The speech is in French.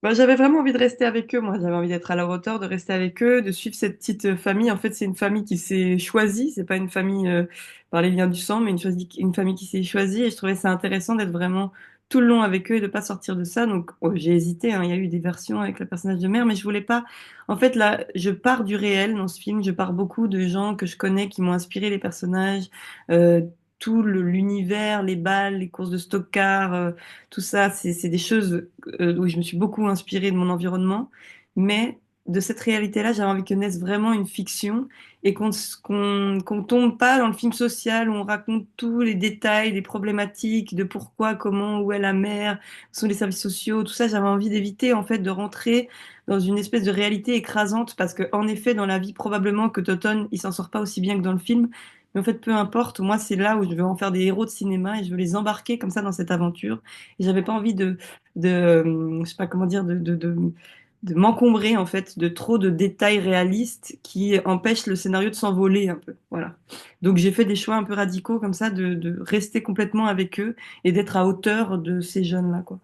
Bah, j'avais vraiment envie de rester avec eux, moi. J'avais envie d'être à leur hauteur, de rester avec eux, de suivre cette petite famille. En fait, c'est une famille qui s'est choisie. C'est pas une famille par les liens du sang, mais une famille qui s'est choisie. Et je trouvais ça intéressant d'être vraiment tout le long avec eux et de pas sortir de ça. Donc, oh, j'ai hésité, hein. Il y a eu des versions avec le personnage de mère, mais je voulais pas. En fait, là, je pars du réel dans ce film. Je pars beaucoup de gens que je connais qui m'ont inspiré les personnages, euh, l'univers, les balles, les courses de stock-car. Tout ça, c'est des choses où je me suis beaucoup inspirée de mon environnement, mais de cette réalité-là, j'avais envie que naisse vraiment une fiction et qu'on tombe pas dans le film social où on raconte tous les détails, les problématiques de pourquoi, comment, où est la mère, où sont les services sociaux, tout ça. J'avais envie d'éviter en fait de rentrer dans une espèce de réalité écrasante parce que en effet, dans la vie, probablement que Toton, il s'en sort pas aussi bien que dans le film. Mais en fait, peu importe, moi, c'est là où je veux en faire des héros de cinéma et je veux les embarquer comme ça dans cette aventure. Et j'avais pas envie je sais pas comment dire, de m'encombrer en fait de trop de détails réalistes qui empêchent le scénario de s'envoler un peu. Voilà. Donc j'ai fait des choix un peu radicaux comme ça de rester complètement avec eux et d'être à hauteur de ces jeunes-là, quoi.